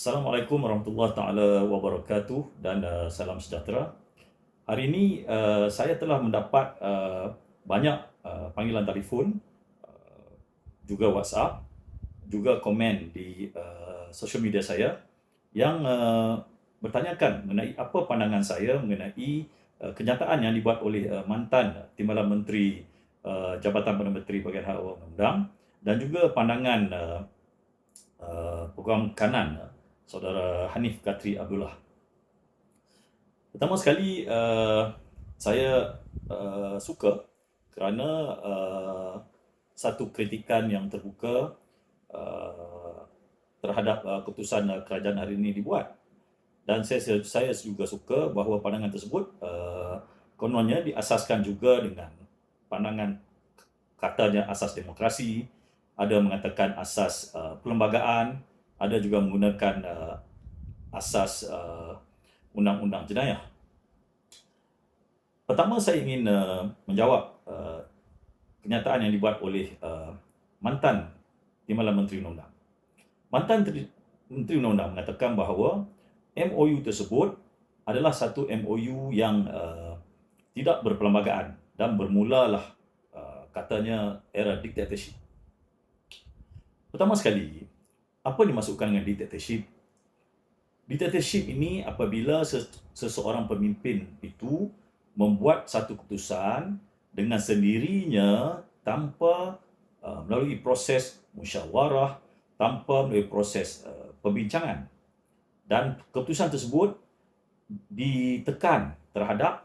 Assalamualaikum warahmatullahi taala wabarakatuh dan salam sejahtera. Hari ini saya telah mendapat banyak panggilan telefon, juga WhatsApp, juga komen di social media saya yang bertanyakan mengenai apa pandangan saya mengenai kenyataan yang dibuat oleh mantan Timbalan Menteri Jabatan Perdana Menteri Bahagian Hak Awam Undang dan juga pandangan Peguam Kanan Saudara Hanif Katri Abdullah. Pertama sekali, saya suka kerana satu kritikan yang terbuka terhadap keputusan kerajaan hari ini dibuat. Dan saya juga suka bahawa pandangan tersebut kononnya diasaskan juga dengan pandangan katanya asas demokrasi, ada mengatakan asas perlembagaan, ada juga menggunakan asas undang-undang jenayah. Pertama saya ingin menjawab kenyataan yang dibuat oleh mantan Timbalan Menteri Undang-Undang. Mantan Menteri Undang-Undang mengatakan bahawa MOU tersebut adalah satu MOU yang tidak berperlembagaan dan bermulalah katanya era diktatorship. Pertama sekali, apa dimaksudkan dengan dictatorship? Dictatorship ini apabila seseorang pemimpin itu membuat satu keputusan dengan sendirinya tanpa melalui proses musyawarah, tanpa melalui proses perbincangan. Dan keputusan tersebut ditekan terhadap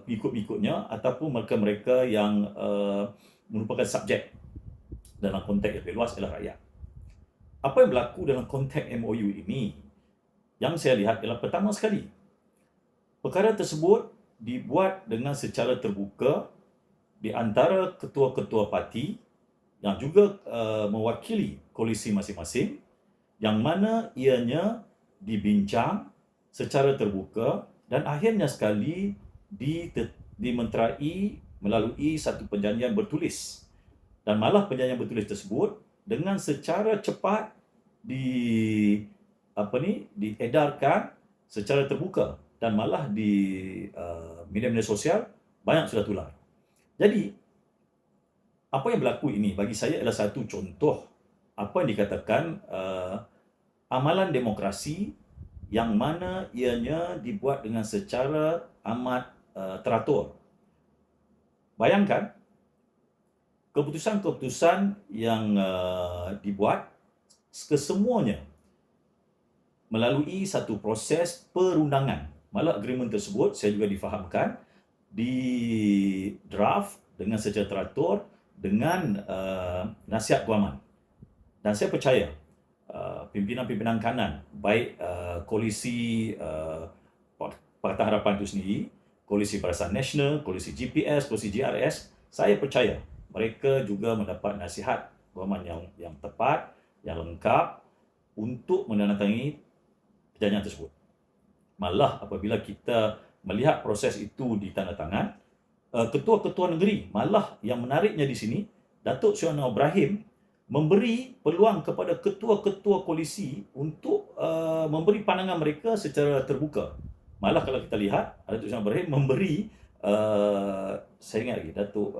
pengikut-pengikutnya ataupun mereka-mereka yang merupakan subjek dalam konteks yang lebih luas adalah rakyat. Apa yang berlaku dalam konteks MOU ini yang saya lihat ialah pertama sekali, perkara tersebut dibuat dengan secara terbuka di antara ketua-ketua parti yang juga mewakili koalisi masing-masing, yang mana ianya dibincang secara terbuka dan akhirnya sekali dimenterai melalui satu perjanjian bertulis. Dan malah perjanjian bertulis tersebut dengan secara cepat diedarkan secara terbuka dan malah di media-media sosial banyak sudah tular. Jadi apa yang berlaku ini bagi saya adalah satu contoh apa yang dikatakan amalan demokrasi yang mana ianya dibuat dengan secara amat teratur. Bayangkan keputusan-keputusan yang dibuat kesemuanya melalui satu proses perundangan. Malah agreement tersebut saya juga difahamkan di draft dengan secara teratur dengan nasihat guaman. Dan saya percaya pimpinan-pimpinan kanan, baik koalisi Pakatan Harapan itu sendiri, koalisi Barisan Nasional, koalisi GPS, koalisi GRS, saya percaya mereka juga mendapat nasihat guaman yang tepat, yang lengkap untuk menandatangani perjanjian tersebut. Malah apabila kita melihat proses itu ditandatangan, ketua-ketua negeri, malah yang menariknya di sini, Datuk Seri Anwar Ibrahim memberi peluang kepada ketua-ketua koalisi untuk memberi pandangan mereka secara terbuka. Malah kalau kita lihat, Datuk Seri Anwar Ibrahim memberi saya ingat lagi Datuk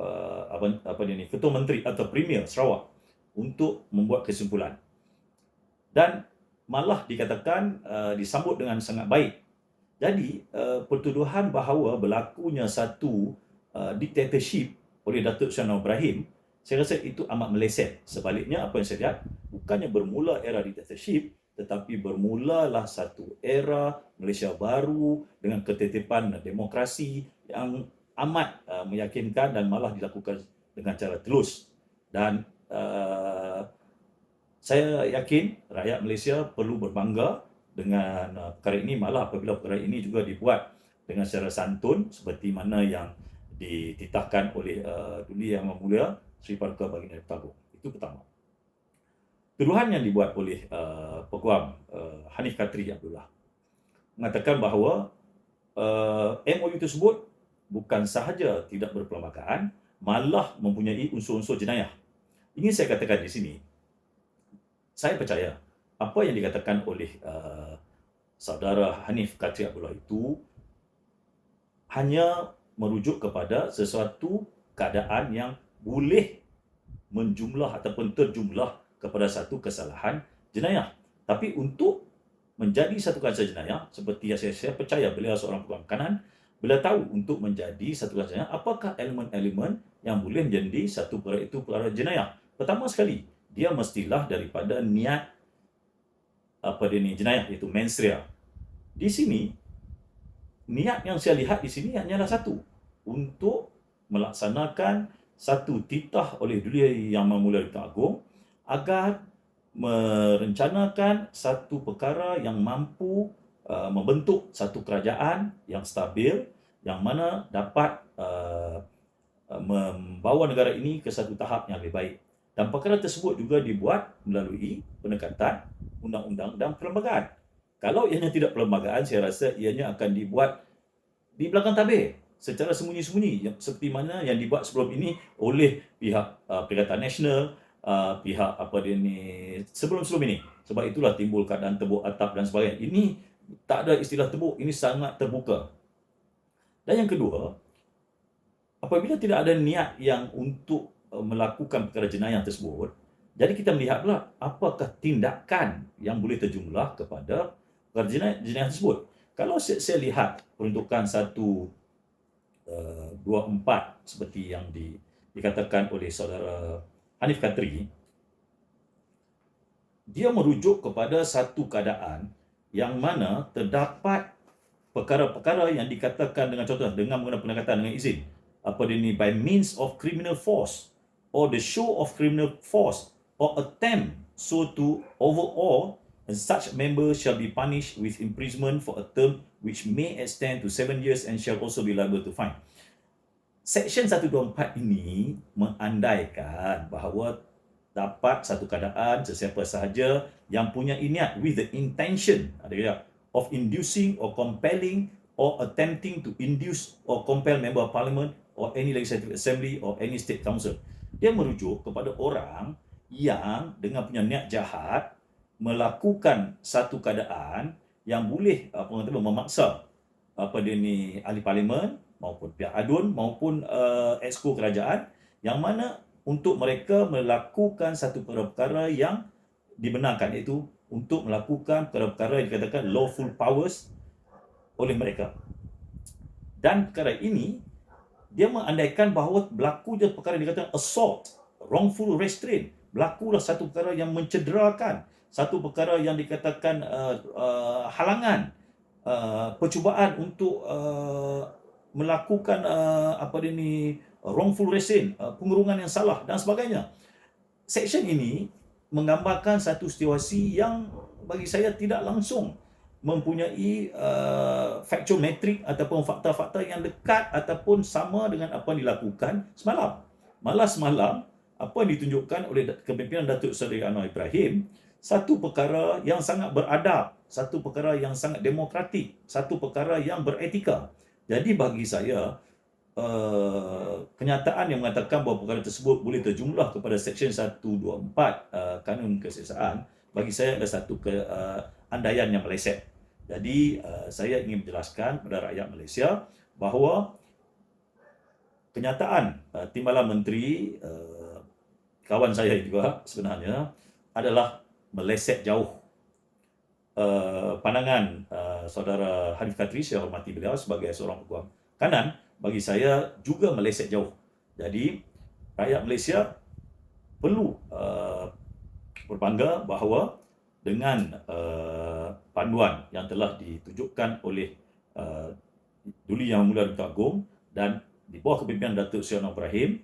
Ketua Menteri atau Premier Sarawak untuk membuat kesimpulan. Dan malah dikatakan disambut dengan sangat baik. Jadi pertuduhan bahawa berlakunya satu dictatorship oleh Datuk Seri Anwar Ibrahim, saya rasa itu amat meleset. Sebaliknya apa yang saya lihat, bukannya bermula era dictatorship, tetapi bermulalah satu era Malaysia baru dengan ketertiban demokrasi yang amat meyakinkan dan malah dilakukan dengan cara telus. Dan saya yakin rakyat Malaysia perlu berbangga dengan perkara ini, malah apabila perkara ini juga dibuat dengan secara santun seperti mana yang dititahkan oleh Duli Yang Mulia Sri Paduka Baginda Tagore. Itu pertama. Tuduhan yang dibuat oleh Peguam Hanif Katri Abdullah mengatakan bahawa MOU tersebut bukan sahaja tidak berperlembagaan, malah mempunyai unsur-unsur jenayah. Ingin saya katakan di sini, saya percaya apa yang dikatakan oleh saudara Hanif Katri Abdullah itu hanya merujuk kepada sesuatu keadaan yang boleh menjumlah ataupun terjumlah kepada satu kesalahan jenayah. Tapi untuk menjadi satu kesalahan jenayah, seperti yang saya percaya beliau seorang penguat kanan, beliau tahu untuk menjadi satu kesalahan jenayah, apakah elemen-elemen yang boleh menjadi satu perkara itu perkara jenayah. Pertama sekali, dia mestilah daripada niat jenayah, iaitu mens rea. Di sini, niat yang saya lihat di sini hanyalah satu, untuk melaksanakan satu titah oleh Duli Yang Maha Tuan Agong agar merencanakan satu perkara yang mampu membentuk satu kerajaan yang stabil, yang mana dapat membawa negara ini ke satu tahap yang lebih baik. Dan perkara tersebut juga dibuat melalui pendekatan undang-undang dan perlembagaan. Kalau ianya tidak perlembagaan, saya rasa ianya akan dibuat di belakang tabir secara sembunyi-sembunyi, seperti mana yang dibuat sebelum ini oleh pihak Perikatan Nasional, pihak sebelum ini. Sebab itulah timbul keadaan tebuk atap dan sebagainya. Ini tak ada istilah tebuk, ini sangat terbuka. Dan yang kedua, apabila tidak ada niat yang untuk melakukan perkara jenayah tersebut, jadi kita melihat pula apakah tindakan yang boleh terjumlah kepada perkara jenayah tersebut. Kalau saya lihat peruntukan 124 seperti yang dikatakan oleh saudara Hanif Katri, dia merujuk kepada satu keadaan yang mana terdapat perkara-perkara yang dikatakan dengan contoh dengan menggunakan pendekatan dengan izin by means of criminal force or the show of criminal force or attempt so to overawe, and such member shall be punished with imprisonment for a term which may extend to 7 years and shall also be liable to fine. Seksyen 124 ini mengandaikan bahawa dapat satu keadaan sesiapa sahaja yang punya niat with the intention of inducing or compelling or attempting to induce or compel member of parliament or any legislative assembly or any state council. Dia merujuk kepada orang yang dengan punya niat jahat melakukan satu keadaan yang boleh memaksa ahli parlimen maupun pihak adun maupun exco kerajaan, yang mana untuk mereka melakukan satu perkara yang dibenarkan, iaitu untuk melakukan perkara yang dikatakan lawful powers oleh mereka. Dan perkara ini dia mengandaikan bahawa berlaku je perkara yang dikatakan assault, wrongful restraint, berlakulah satu perkara yang mencederakan, satu perkara yang dikatakan halangan, percubaan untuk melakukan wrongful restraint, pengurungan yang salah dan sebagainya. Seksyen ini menggambarkan satu situasi yang bagi saya tidak langsung mempunyai factual metric ataupun fakta-fakta yang dekat ataupun sama dengan apa yang dilakukan semalam. Malah semalam, apa yang ditunjukkan oleh kepimpinan Datuk Seri Anwar Ibrahim, satu perkara yang sangat beradab, satu perkara yang sangat demokratik, satu perkara yang beretika. Jadi bagi saya, kenyataan yang mengatakan bahawa perkara tersebut boleh terjumlah kepada Seksyen 124 Kanun Keseksaan, bagi saya ada satu andaian yang meleset. Jadi saya ingin menjelaskan kepada rakyat Malaysia bahawa kenyataan Timbalan Menteri, kawan saya juga sebenarnya, adalah meleset jauh. Pandangan saudara Hanif Katri, saya hormati beliau sebagai seorang peguam kanan, bagi saya juga meleset jauh. Jadi rakyat Malaysia perlu berbangga bahawa dengan panduan yang telah ditunjukkan oleh Duli Yang Mulia Tuan Agong dan di bawah kepimpinan Datuk Seri Anwar Ibrahim,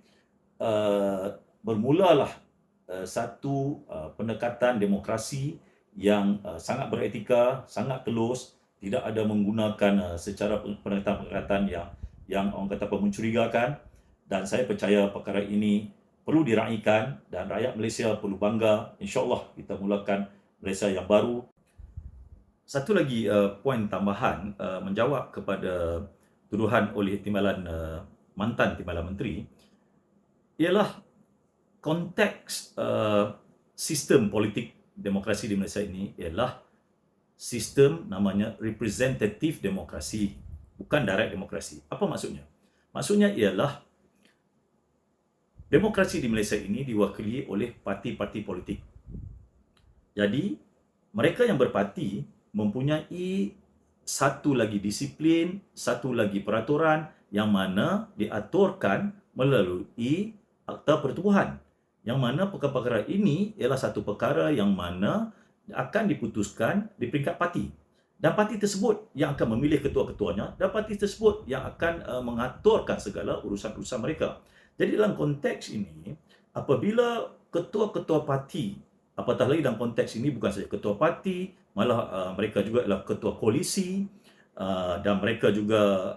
bermulalah satu pendekatan demokrasi yang sangat beretika, sangat telus, tidak ada menggunakan secara pendekatan yang orang kata mencurigakan, dan saya percaya perkara ini perlu diraihkan dan rakyat Malaysia perlu bangga. InsyaAllah kita mulakan Malaysia yang baru. Satu lagi poin tambahan menjawab kepada tuduhan oleh mantan Timbalan Menteri, ialah konteks sistem politik demokrasi di Malaysia ini ialah sistem namanya representative demokrasi, bukan direct demokrasi. Apa maksudnya? Maksudnya ialah demokrasi di Malaysia ini diwakili oleh parti-parti politik. Jadi, mereka yang berparti mempunyai satu lagi disiplin, satu lagi peraturan yang mana diaturkan melalui Akta Pertubuhan. Yang mana perkara-perkara ini ialah satu perkara yang mana akan diputuskan di peringkat parti. Dan parti tersebut yang akan memilih ketua-ketuanya dan parti tersebut yang akan mengaturkan segala urusan-urusan mereka. Jadi dalam konteks ini, apabila ketua-ketua parti, apatah lagi dalam konteks ini bukan saja ketua parti, malah mereka juga adalah ketua koalisi dan mereka juga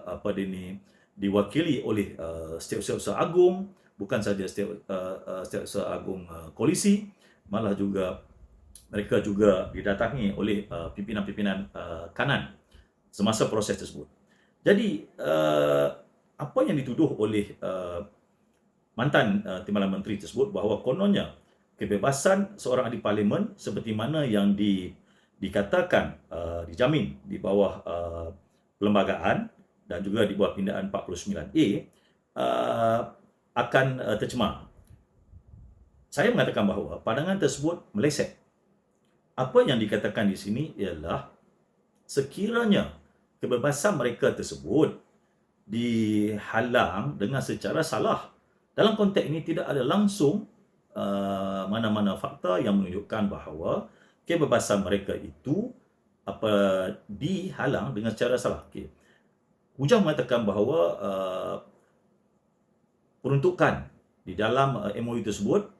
diwakili oleh Setiausaha Agung, bukan saja Setiausaha Agung koalisi, malah juga mereka juga didatangi oleh pimpinan-pimpinan kanan semasa proses tersebut. Jadi apa yang dituduh oleh mantan Timbalan Menteri tersebut bahawa kononnya kebebasan seorang ahli parlimen seperti mana yang dikatakan dijamin di bawah perlembagaan dan juga di bawah pindaan 49A akan tercemar. Saya mengatakan bahawa pandangan tersebut meleset. Apa yang dikatakan di sini ialah sekiranya kebebasan mereka tersebut dihalang dengan secara salah. Dalam konteks ini tidak ada langsung mana-mana fakta yang menunjukkan bahawa kebebasan mereka itu dihalang dengan secara salah. Hujah mengatakan bahawa peruntukan di dalam MOU tersebut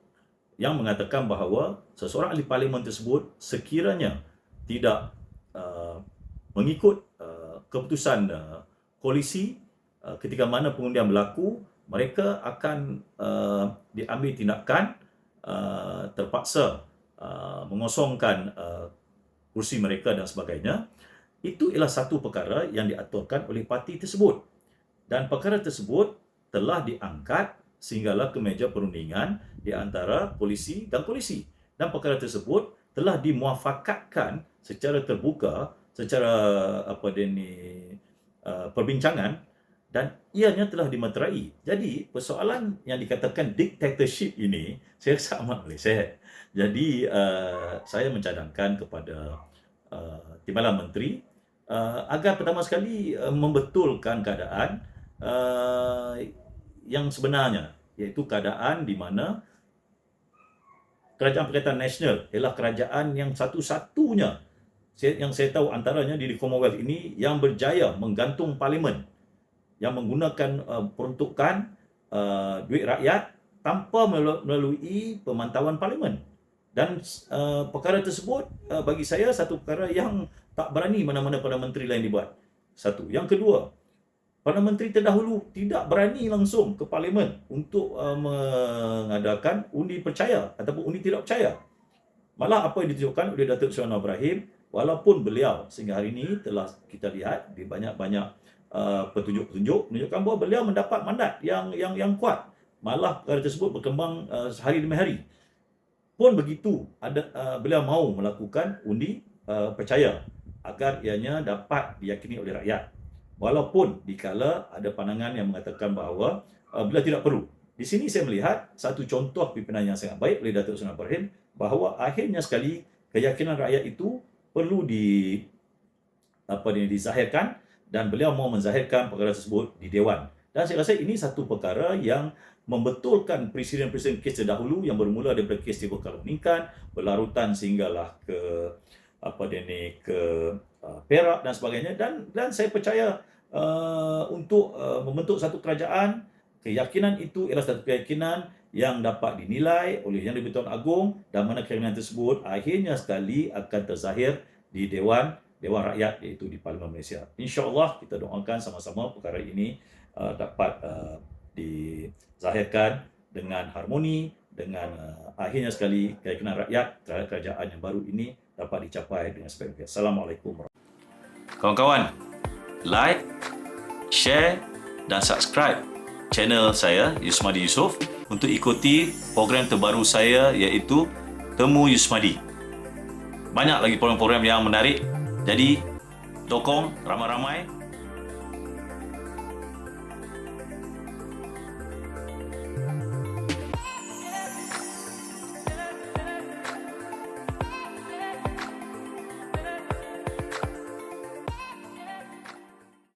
yang mengatakan bahawa seseorang ahli parlimen tersebut sekiranya tidak mengikut keputusan koalisi ketika mana pengundian berlaku, mereka akan diambil tindakan terpaksa mengosongkan kursi mereka dan sebagainya. Itu ialah satu perkara yang diaturkan oleh parti tersebut. Dan perkara tersebut telah diangkat sehinggalah ke meja perundingan di antara koalisi dan koalisi. Dan perkara tersebut telah dimuafakatkan secara terbuka, secara perbincangan, dan ianya telah dimeterai. Jadi, persoalan yang dikatakan dictatorship ini, saya rasa amat meleset. Jadi, saya mencadangkan kepada Timbalan Menteri agar pertama sekali membetulkan keadaan yang sebenarnya, iaitu keadaan di mana Kerajaan Perikatan Nasional ialah kerajaan yang satu-satunya yang saya tahu antaranya di Commonwealth ini yang berjaya menggantung parlimen, yang menggunakan peruntukan duit rakyat tanpa melalui pemantauan parlimen. Dan perkara tersebut bagi saya satu perkara yang tak berani mana-mana Perdana Menteri lain dibuat. Satu. Yang kedua, Perdana Menteri terdahulu tidak berani langsung ke parlimen untuk mengadakan undi percaya ataupun undi tidak percaya. Malah apa yang ditunjukkan oleh Datuk Seri Anwar Ibrahim, walaupun beliau sehingga hari ini telah kita lihat di banyak-banyak petunjuk-petunjuk menunjukkan bahawa beliau mendapat mandat yang kuat. Malah perkara tersebut berkembang hari demi hari. Pun begitu, beliau mahu melakukan undi percaya agar ianya dapat diyakini oleh rakyat. Walaupun dikala ada pandangan yang mengatakan bahawa beliau tidak perlu. Di sini saya melihat satu contoh pimpinan yang sangat baik oleh Datuk Seri Anwar Ibrahim bahawa akhirnya sekali keyakinan rakyat itu perlu dizahirkan dan beliau mahu menzahirkan perkara tersebut di Dewan. Dan saya rasa ini satu perkara yang membetulkan presiden-presiden kes terdahulu yang bermula daripada kes Tibu Kaluningkan, berlarutan sehinggalah ke Perak dan sebagainya, dan saya percaya untuk membentuk satu kerajaan, keyakinan itu ialah satu keyakinan yang dapat dinilai oleh Yang di-Pertuan Agong dan mana keyakinan tersebut akhirnya sekali akan terzahir di Dewan Rakyat, iaitu di Parlimen Malaysia. InsyaAllah kita doakan sama-sama perkara ini dapat dizahirkan dengan harmoni, dengan akhirnya sekali keyakinan rakyat terhadap kerajaan yang baru ini dapat dicapai dengan sebaik-baiknya. Assalamualaikum. Kawan-kawan, like, share dan subscribe channel saya Yusmadi Yusof untuk ikuti program terbaru saya iaitu Temu Yusmadi. banyak lagi program-program yang menarik. Jadi, tokong ramai-ramai